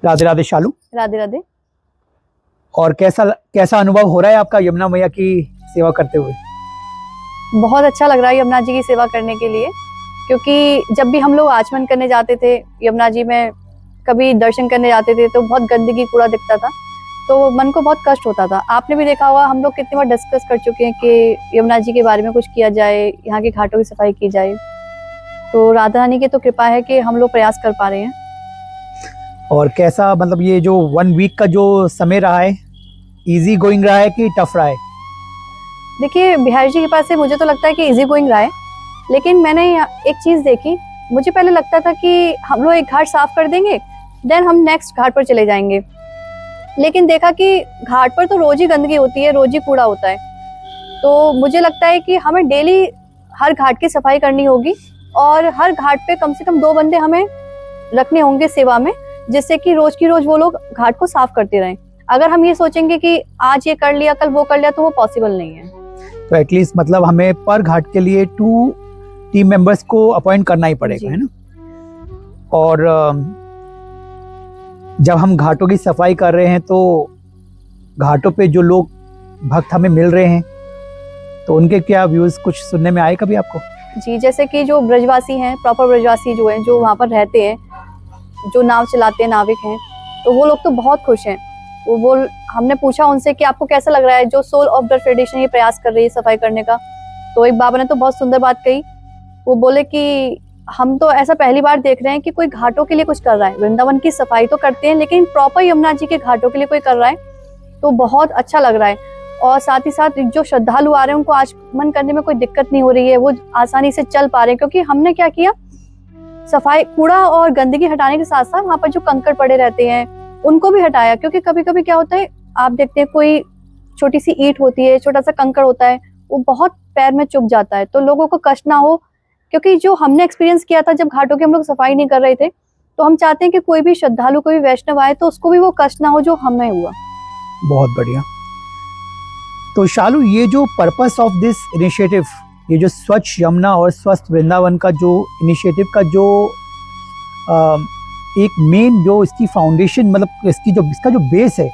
राधे राधे शालू। राधे राधे। और कैसा अनुभव हो रहा है आपका यमुना मैया की सेवा करते हुए? बहुत अच्छा लग रहा है यमुना जी की सेवा करने के लिए, क्योंकि जब भी हम लोग आचमन करने जाते थे यमुना जी में, कभी दर्शन करने जाते थे तो बहुत गंदगी कूड़ा दिखता था, तो मन को बहुत कष्ट होता था। आपने भी देखा होगा, हम लोग कितनी बार डिस्कस कर चुके हैं कि यमुना जी के बारे में कुछ किया जाए, यहाँ के घाटों की सफाई की जाए। तो राधा रानी की तो कृपा है कि हम लोग प्रयास कर पा रहे हैं। और कैसा, मतलब ये जो 1 वीक का जो समय रहा है, इजी गोइंग रहा है कि टफ रहा है? देखिए, बिहारी जी के पास से मुझे तो लगता है कि इजी गोइंग रहा है, लेकिन मैंने एक चीज देखी। मुझे पहले लगता था कि हम लोग एक घाट साफ कर देंगे, देन हम नेक्स्ट घाट पर चले जाएंगे, लेकिन देखा कि घाट पर तो रोज ही गंदगी होती है, रोज ही कूड़ा होता है। तो मुझे लगता है कि हमें डेली हर घाट की सफाई करनी होगी, और हर घाट पे कम से कम 2 बंदे हमें रखने होंगे सेवा में, जिससे कि रोज की रोज वो लोग घाट को साफ करते रहें। अगर हम ये सोचेंगे कि आज ये कर लिया कल वो कर लिया, तो वो पॉसिबल नहीं है। तो एटलीस्ट मतलब हमें पर घाट के लिए 2 टीम मेंबर्स को अपॉइंट करना ही पड़ेगा, है ना? और जब हम घाटों की सफाई कर रहे हैं तो घाटों पे जो लोग भक्त हमें मिल रहे हैं, तो उनके क्या व्यूज कुछ सुनने में आए कभी आपको? जी, जैसे कि जो ब्रजवासी हैं, प्रॉपर ब्रजवासी जो हैं, जो वहाँ पर रहते हैं, जो नाव चलाते हैं, नाविक हैं, तो वो लोग तो बहुत खुश हैं। वो हमने पूछा उनसे कि आपको कैसा लग रहा है जो सोल ऑफ द ट्रेडिशन ये प्रयास कर रही है सफाई करने का। तो एक बाबा ने तो बहुत सुंदर बात कही। वो बोले कि हम तो ऐसा पहली बार देख रहे हैं कि कोई घाटों के लिए कुछ कर रहा है। वृंदावन की सफाई तो करते हैं, लेकिन प्रॉपर यमुना जी के घाटों के लिए कोई कर रहा है, तो बहुत अच्छा लग रहा है। और साथ ही साथ जो श्रद्धालु आ रहे हैं उनको आचमन करने में कोई दिक्कत नहीं हो रही है, वो आसानी से चल पा रहे हैं। क्योंकि हमने क्या किया, सफाई, कूड़ा और गंदगी हटाने के साथ साथ वहाँ पर जो कंकड़ पड़े रहते हैं उनको भी हटाया। क्योंकि कभी कभी क्या होता है, आप देखते हैं कोई छोटी सी ईंट होती है, छोटा सा कंकड़ होता है, वो बहुत पैर में चुभ जाता है, तो लोगों को कष्ट ना हो। क्योंकि जो हमने एक्सपीरियंस किया था जब घाटों की हम लोग सफाई नहीं कर रहे थे, तो हम चाहते हैं कि कोई भी श्रद्धालु, कोई भी वैष्णव आए तो उसको भी वो कष्ट ना हो जो हमें हुआ। बहुत बढ़िया। तो शालू, ये जो पर्पस ऑफ दिस इनिशिएटिव, ये जो स्वच्छ यमुना और स्वस्थ वृंदावन का जो इनिशिएटिव का जो एक मेन जो इसकी फाउंडेशन, मतलब इसका जो बेस है,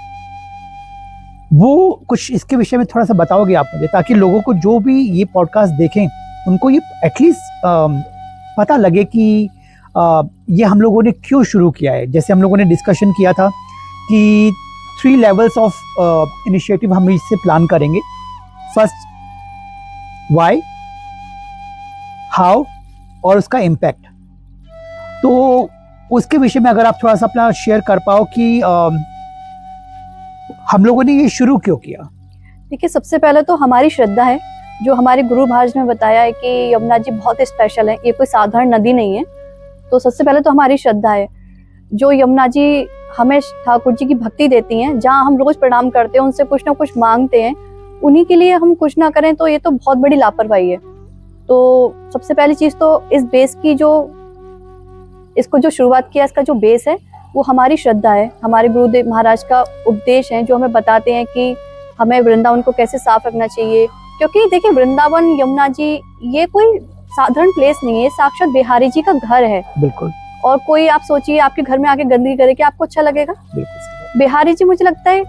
वो कुछ इसके विषय में थोड़ा सा बताओगे आप मुझे, ताकि लोगों को जो भी ये पॉडकास्ट देखें उनको ये एटलीस्ट पता लगे कि ये हम लोगों ने क्यों शुरू किया है। जैसे हम लोगों ने डिस्कशन किया था कि 3 लेवल्स ऑफ इनिशिएटिव हम इससे प्लान करेंगे। फर्स्ट व्हाई, हाउ और उसका इम्पैक्ट। तो उसके विषय में अगर आप थोड़ा सा अपना शेयर कर पाओ कि हम लोगों ने ये शुरू क्यों किया। देखिए, सबसे पहले तो हमारी श्रद्धा है, जो हमारे गुरु महाराज ने बताया है कि यमुना जी बहुत स्पेशल है, ये कोई साधारण नदी नहीं है। तो सबसे पहले तो हमारी श्रद्धा है। जो यमुना जी हमें ठाकुर जी की भक्ति देती हैं, जहाँ हम रोज प्रणाम करते हैं, उनसे कुछ ना कुछ मांगते हैं, उन्हीं के लिए हम कुछ ना करें तो ये तो बहुत बड़ी लापरवाही है। तो सबसे पहली चीज तो इस बेस की, इसको जो शुरुआत किया, इसका जो बेस है वो हमारी श्रद्धा है। हमारे गुरुदेव महाराज का उपदेश है, जो हमें बताते हैं कि हमें वृंदावन को कैसे साफ रखना चाहिए। क्योंकि देखिए, वृंदावन, यमुना जी, ये कोई साधारण प्लेस नहीं है, साक्षात बिहारी जी का घर है। बिल्कुल। और कोई, आप सोचिए, आपके घर में आके गंदगी करे, क्या आपको अच्छा लगेगा? बिहारी जी, मुझे लगता है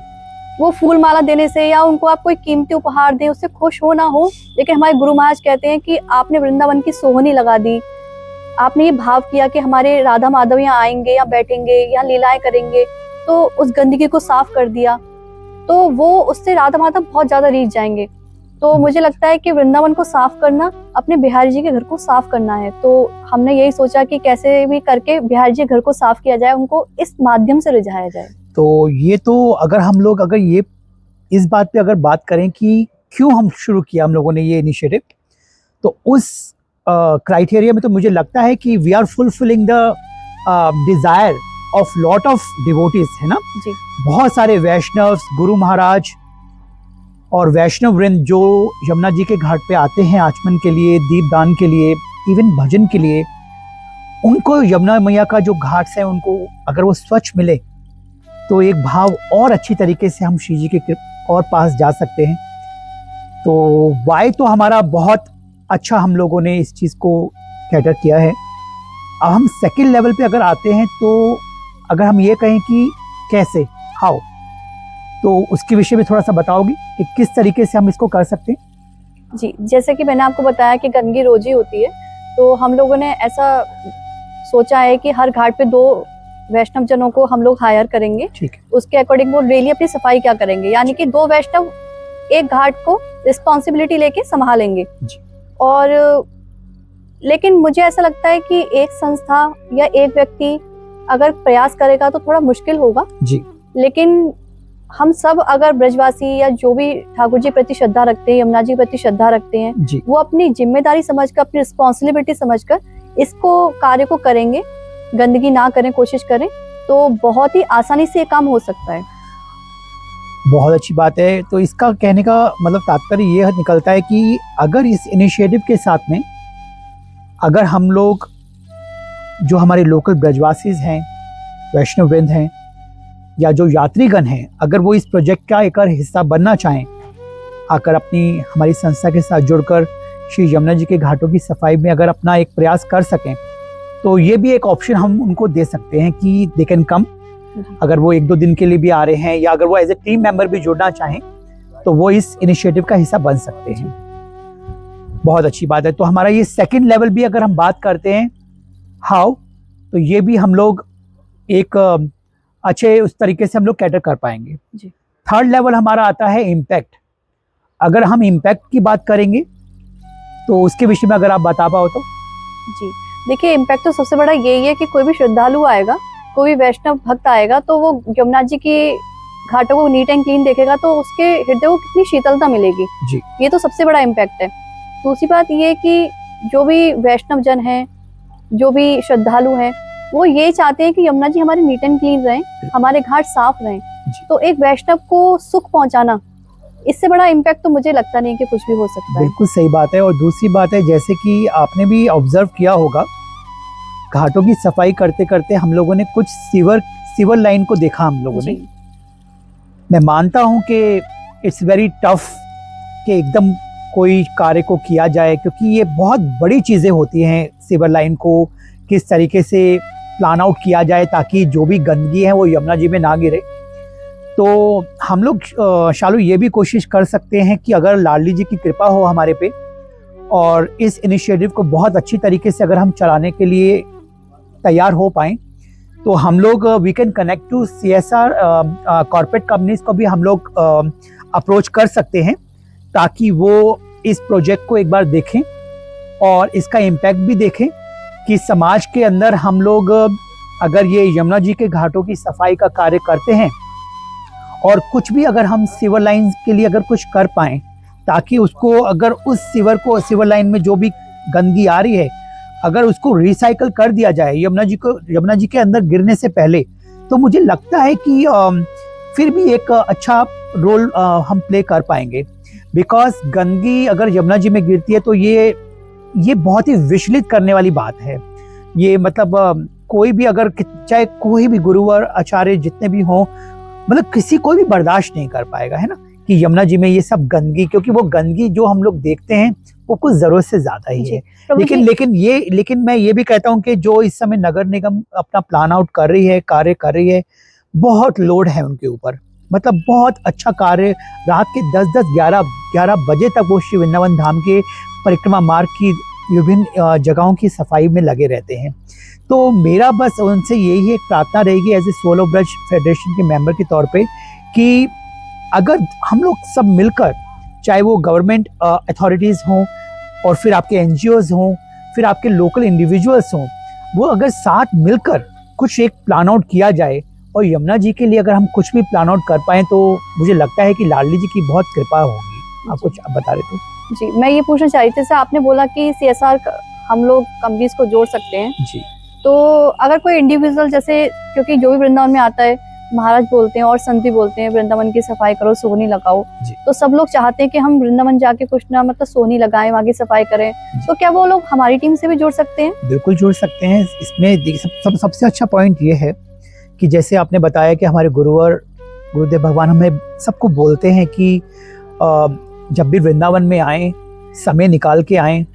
वो फूल माला देने से या उनको आप कोई कीमती उपहार दें, उससे खुश हो ना हो, लेकिन हमारे गुरु महाराज कहते हैं कि आपने वृंदावन की सोहनी लगा दी, आपने ये भाव किया कि हमारे राधा माधव यहाँ आएंगे, यहाँ बैठेंगे, यहाँ लीलाएं करेंगे, तो उस गंदगी को साफ कर दिया, तो वो उससे राधा माधव बहुत ज्यादा रीझ जाएंगे। तो मुझे लगता है कि वृंदावन को साफ करना अपने बिहारी जी के घर को साफ करना है। तो हमने यही सोचा कि कैसे भी करके बिहारी जी के घर को साफ किया जाए, उनको इस माध्यम से रिझाया जाए। तो ये तो अगर हम लोग अगर ये इस बात पे अगर बात करें कि क्यों हम शुरू किया हम लोगों ने ये इनिशिएटिव, तो उस क्राइटेरिया में तो मुझे लगता है कि we are fulfilling the desire of lot of devotees, है ना जी। बहुत सारे वैष्णव्स, गुरु महाराज और वैष्णव वृंद जो यमुना जी के घाट पे आते हैं आचमन के लिए, दीपदान के लिए, इवन भजन के लिए, उनको यमुना मैया का जो घाट है उनको अगर वो स्वच्छ मिले तो एक भाव और अच्छी तरीके से हम श्री जी के और पास जा सकते हैं। तो वाई तो हमारा बहुत अच्छा, हम लोगों ने इस चीज़ को कैटर किया है। अब हम सेकंड लेवल पे अगर आते हैं तो अगर हम ये कहें कि कैसे, हाउ, तो उसके विषय में थोड़ा सा बताओगी कि किस तरीके से हम इसको कर सकते हैं? जी, जैसे कि मैंने आपको बताया कि गंदगी रोज ही होती है, तो हम लोगों ने ऐसा सोचा है कि हर घाट पे 2 वैष्णव जनों को हम लोग हायर करेंगे। ठीक है। उसके अकॉर्डिंग वो डेली अपनी सफाई क्या करेंगे, यानी कि 2 वैष्णव एक घाट को रिस्पॉन्सिबिलिटी लेके संभालेंगे। जी। और लेकिन मुझे ऐसा लगता है कि एक संस्था या एक व्यक्ति अगर प्रयास करेगा तो थोड़ा मुश्किल होगा, जी। लेकिन हम सब अगर ब्रजवासी या जो भी ठाकुर जी प्रति श्रद्धा रखते हैं, यमुना जी प्रति श्रद्धा रखते हैं, जी। वो अपनी जिम्मेदारी समझकर, अपनी रिस्पॉन्सिबिलिटी समझकर इसको कार्य को करेंगे, गंदगी ना करें, कोशिश करें, तो बहुत ही आसानी से ये काम हो सकता है। बहुत अच्छी बात है। तो इसका कहने का मतलब तात्पर्य ये निकलता है कि अगर इस इनिशिएटिव के साथ में अगर हम लोग जो हमारे लोकल ब्रजवासीज हैं, वैष्णव वृंद हैं, या जो यात्रीगण हैं, अगर वो इस प्रोजेक्ट का एक हिस्सा बनना चाहें, आकर अपनी हमारी संस्था के साथ जुड़कर श्री यमुना जी के घाटों की सफाई में अगर अपना एक प्रयास कर सकें, तो ये भी एक ऑप्शन हम उनको दे सकते हैं कि दे कैन कम। अगर वो 1-2 दिन के लिए भी आ रहे हैं, या अगर वो एज ए टीम मेंबर भी जुड़ना चाहें, तो वो इस इनिशिएटिव का हिस्सा बन सकते हैं। बहुत अच्छी बात है। तो हमारा ये सेकंड लेवल भी अगर हम बात करते हैं हाउ, तो ये भी हम लोग एक अच्छे उस तरीके से हम लोग कैटर कर पाएंगे। जी। थर्ड लेवल हमारा आता है इम्पैक्ट। अगर हम इम्पैक्ट की बात करेंगे तो उसके विषय में अगर आप बता पाओ तो। जी, देखिए इम्पैक्ट तो सबसे बड़ा यही है कि कोई भी श्रद्धालु आएगा, कोई भी वैष्णव भक्त आएगा, तो वो यमुना जी की घाटों को नीट एंड क्लीन देखेगा तो उसके हृदय को कितनी शीतलता मिलेगी। जी। ये तो सबसे बड़ा इम्पैक्ट है। दूसरी बात ये है कि जो भी वैष्णव जन हैं, जो भी श्रद्धालु हैं, वो ये चाहते हैं कि यमुना जी हमारे नीट एंड क्लीन रहें, हमारे घाट साफ रहें। तो एक वैष्णव को सुख पहुंचाना, इससे बड़ा इम्पैक्ट तो मुझे लगता नहीं कि कुछ भी हो सकता है। बिल्कुल सही बात है। और दूसरी बात है, जैसे कि आपने भी ऑब्जर्व किया होगा, घाटों की सफाई करते करते हम लोगों ने कुछ सीवर लाइन को देखा हम लोगों ने। मैं मानता हूं कि इट्स वेरी टफ कि एकदम कोई कार्य को किया जाए, क्योंकि ये बहुत बड़ी चीज़ें होती हैं। सीवर लाइन को किस तरीके से प्लान आउट किया जाए ताकि जो भी गंदगी है वो यमुना जी में ना गिरे। तो हम लोग शालू ये भी कोशिश कर सकते हैं कि अगर लाडली जी की कृपा हो हमारे पे, और इस इनिशिएटिव को बहुत अच्छी तरीके से अगर हम चलाने के लिए तैयार हो पाएँ, तो हम लोग we can connect to CSR corporate companies को भी हम लोग अप्रोच कर सकते हैं, ताकि वो इस प्रोजेक्ट को एक बार देखें और इसका इम्पैक्ट भी देखें कि समाज के अंदर हम लोग अगर ये यमुना जी के घाटों की सफाई का कार्य करते हैं, और कुछ भी अगर हम सीवर लाइन के लिए अगर कुछ कर पाएँ, ताकि उसको अगर उस सीवर लाइन में जो भी गंदगी आ रही है, अगर उसको रिसाइकल कर दिया जाए यमुना जी के अंदर गिरने से पहले, तो मुझे लगता है कि फिर भी एक अच्छा रोल हम प्ले कर पाएंगे। बिकॉज गंदगी अगर यमुना जी में गिरती है तो ये बहुत ही विचलित करने वाली बात है। ये मतलब कोई भी अगर, चाहे कोई भी गुरुवर आचार्य जितने भी हों, मतलब किसी कोई भी बर्दाश्त नहीं कर पाएगा, है ना, कि यमुना जी में ये सब गंदगी, क्योंकि वो गंदगी जो हम लोग देखते हैं वो कुछ जरूरत से ज्यादा ही है। लेकिन मैं ये भी कहता हूँ कि जो इस समय नगर निगम अपना प्लान आउट कर रही है, कार्य कर रही है, बहुत लोड है उनके ऊपर। मतलब बहुत अच्छा कार्य, रात के 10-10, 11 बजे तक वो श्री वृंदावन धाम के परिक्रमा मार्ग की विभिन्न जगहों की सफाई में लगे रहते हैं। तो मेरा बस उनसे यही एक प्रार्थना रहेगी as a solo Braj federation के मेंबर के तौर पे, कि अगर हम लोग सब मिलकर, चाहे वो गवर्नमेंट अथॉरिटीज़ हों, और फिर आपके NGOs हों, फिर आपके लोकल इंडिविजुअल्स हों, वो अगर साथ मिलकर कुछ एक प्लान आउट किया जाए, और यमुना जी के लिए अगर हम कुछ भी प्लान आउट कर पाएँ, तो मुझे लगता है कि लाडली जी की बहुत कृपा होगी। आप कुछ बता रहे थे? जी, मैं ये पूछना चाह रही थी, जैसे आपने बोला कि CSR हम लोग कंपनीज को जोड़ सकते हैं। जी। तो अगर कोई इंडिविजुअल, जैसे क्योंकि जो भी वृंदावन में आता है, महाराज बोलते हैं और संत भी बोलते हैं वृंदावन की सफाई करो, सोहनी लगाओ, तो सब लोग चाहते हैं कि हम वृंदावन जाके कुछ ना मतलब सोहनी लगाएं, वहाँ की सफाई करें। तो क्या वो लोग हमारी टीम से भी जुड़ सकते हैं? बिल्कुल जुड़ सकते हैं। इसमें सबसे अच्छा पॉइंट ये है कि जैसे आपने बताया कि हमारे गुरुदेव भगवान हमें सबको बोलते हैं कि जब भी वृंदावन में आएँ, समय निकाल के आएँ,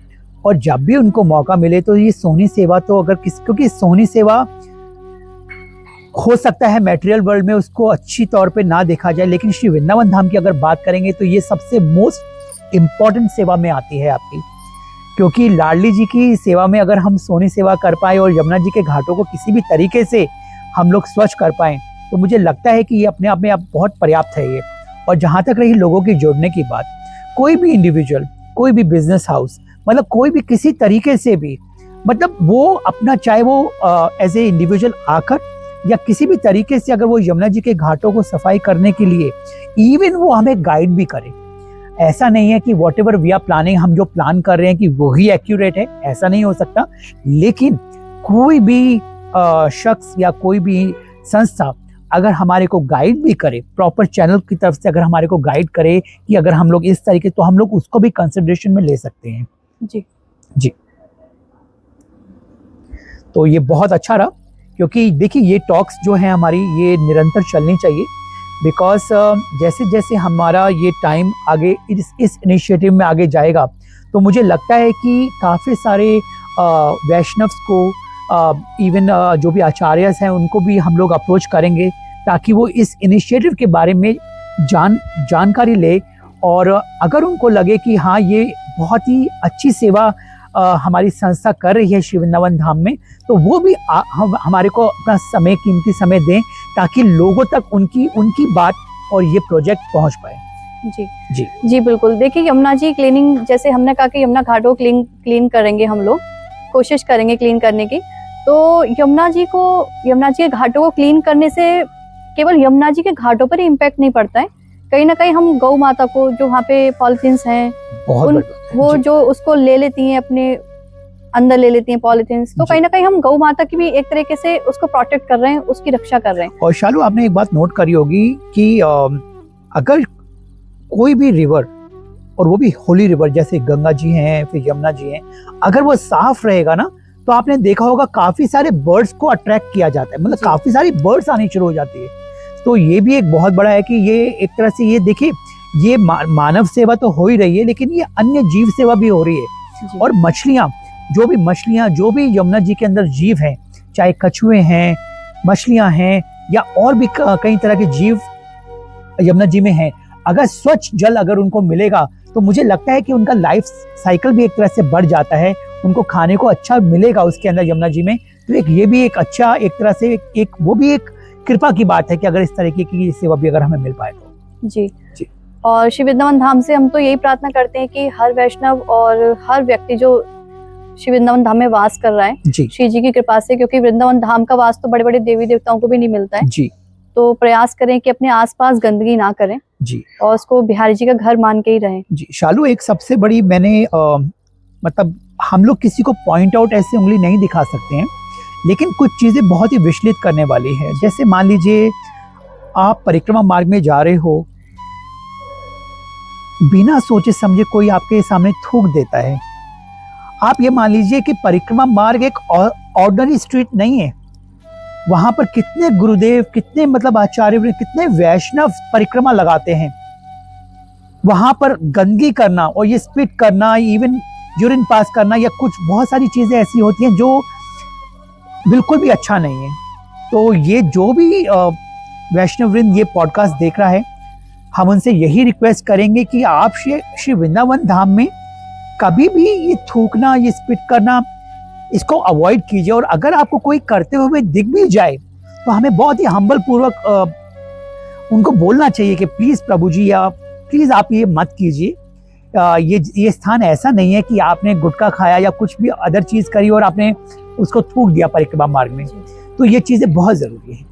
और जब भी उनको मौका मिले तो ये सोहनी सेवा तो क्योंकि सोहनी सेवा हो सकता है मटेरियल वर्ल्ड में उसको अच्छी तौर पे ना देखा जाए, लेकिन श्री वृंदावन धाम की अगर बात करेंगे तो ये सबसे मोस्ट इम्पॉर्टेंट सेवा में आती है आपकी, क्योंकि लाडली जी की सेवा में अगर हम सोनी सेवा कर पाए और यमुना जी के घाटों को किसी भी तरीके से हम लोग स्वच्छ कर पाएं, तो मुझे लगता है कि ये अपने आप में अब बहुत पर्याप्त है ये। और जहाँ तक रही लोगों की जोड़ने की बात, कोई भी इंडिविजुअल, कोई भी बिजनेस हाउस, मतलब कोई भी किसी तरीके से भी, मतलब वो अपना, चाहे वो एज ए इंडिविजुअल आकर या किसी भी तरीके से अगर वो यमुना जी के घाटों को सफाई करने के लिए इवन वो हमें गाइड भी करे। ऐसा नहीं है कि whatever we are planning, हम जो प्लान कर रहे हैं कि वो ही एक्यूरेट है, ऐसा नहीं हो सकता। लेकिन कोई भी शख्स या कोई भी संस्था अगर हमारे को गाइड भी करे, प्रॉपर चैनल की तरफ से अगर हमारे को गाइड करे कि अगर हम लोग इस तरीके, तो हम लोग उसको भी कंसिडरेशन में ले सकते हैं। जी। तो ये बहुत अच्छा रहा, क्योंकि देखिए ये टॉक्स जो है हमारी, ये निरंतर चलनी चाहिए, बिकॉज जैसे जैसे हमारा ये टाइम आगे इस इनिशिएटिव में आगे जाएगा, तो मुझे लगता है कि काफ़ी सारे वैष्णव्स को, इवन जो भी आचार्यस हैं उनको भी हम लोग अप्रोच करेंगे, ताकि वो इस इनिशिएटिव के बारे में जानकारी ले, और अगर उनको लगे कि हाँ ये बहुत ही अच्छी सेवा हमारी संस्था कर रही है श्री वृंदावन धाम में, तो वो भी हमारे को अपना समय, कीमती समय दें, ताकि लोगों तक उनकी बात और ये प्रोजेक्ट पहुंच पाए। जी बिल्कुल। देखिए यमुना जी क्लीनिंग, जैसे हमने कहा कि यमुना घाटों क्लीन करेंगे, हम लोग कोशिश करेंगे क्लीन करने की। तो यमुना जी के घाटों को क्लीन करने से केवल यमुना जी के घाटों पर ही इम्पैक्ट नहीं पड़ता है, कहीं ना कहीं हम गौ माता को, जो वहाँ पे पॉलिथीन्स हैं, वो जो उसको ले लेती हैं, अपने अंदर ले लेती हैं पॉलिथीन्स, तो कहीं ना कहीं हम गौ माता की भी एक तरीके से उसको प्रोटेक्ट कर रहे हैं, उसकी रक्षा कर रहे हैं। और शालू, आपने एक बात नोट करी होगी कि अगर कोई भी रिवर, और वो भी होली रिवर जैसे गंगा जी हैं, फिर यमुना जी हैं, अगर वो साफ रहेगा ना, तो आपने देखा होगा काफी सारे बर्ड्स को अट्रैक्ट किया जाता है, मतलब काफी सारी बर्ड्स आनी शुरू हो जाती है। तो ये भी एक बहुत बड़ा है कि ये एक तरह से, ये देखिए, ये मानव सेवा तो हो ही रही है, लेकिन ये अन्य जीव सेवा भी हो रही है। और मछलियाँ, जो भी यमुना जी के अंदर जीव हैं, चाहे कछुए हैं, मछलियाँ हैं, या और भी कई तरह के जीव यमुना जी में हैं, अगर स्वच्छ जल अगर उनको मिलेगा, तो मुझे लगता है कि उनका लाइफ साइकिल भी एक तरह से बढ़ जाता है, उनको खाने को अच्छा मिलेगा उसके अंदर यमुना जी में। तो ये भी एक अच्छा, एक तरह से वो भी एक कृपा की बात है कि अगर इस तरीके की सेवा भी अगर हमें मिल पाए तो। जी। और श्री वृंदावन धाम से हम तो यही प्रार्थना करते हैं कि हर वैष्णव और हर व्यक्ति जो श्री वृंदावन धाम में वास कर रहा है, श्री जी की कृपा से, क्योंकि वृंदावन धाम का वास तो बड़े बड़े देवी देवताओं को भी नहीं मिलता है जी, तो प्रयास करें कि अपने आसपास गंदगी ना करें जी, और उसको बिहारी जी का घर मान के ही रहें जी। शालू, एक सबसे बड़ी, मैंने मतलब हम लोग किसी को पॉइंट आउट ऐसे उंगली नहीं दिखा सकते हैं, लेकिन कुछ चीजें बहुत ही विचलित करने वाली है। जैसे मान लीजिए आप परिक्रमा मार्ग में जा रहे हो, बिना सोचे समझे कोई आपके सामने थूक देता है। आप ये मान लीजिए कि परिक्रमा मार्ग एक ऑर्डिनरी स्ट्रीट नहीं है, वहां पर कितने गुरुदेव, कितने मतलब आचार्य, कितने वैष्णव परिक्रमा लगाते हैं। वहां पर गंदगी करना और ये स्पिट करना, इवन यूरिन पास करना, या कुछ बहुत सारी चीजें ऐसी होती हैं जो बिल्कुल भी अच्छा नहीं है। तो ये जो भी वैष्णव वृंद ये पॉडकास्ट देख रहा है, हम उनसे यही रिक्वेस्ट करेंगे कि आप श्री वृंदावन धाम में कभी भी ये थूकना, ये स्पिट करना, इसको अवॉइड कीजिए। और अगर आपको कोई करते हुए दिख भी जाए, तो हमें बहुत ही हम्बल पूर्वक उनको बोलना चाहिए कि प्लीज प्रभु जी, या प्लीज आप ये मत कीजिए। ये स्थान ऐसा नहीं है कि आपने गुटखा खाया या कुछ भी अदर चीज करी और आपने उसको थूक दिया परिक्रमा मार्ग में। तो ये चीजें बहुत जरूरी है।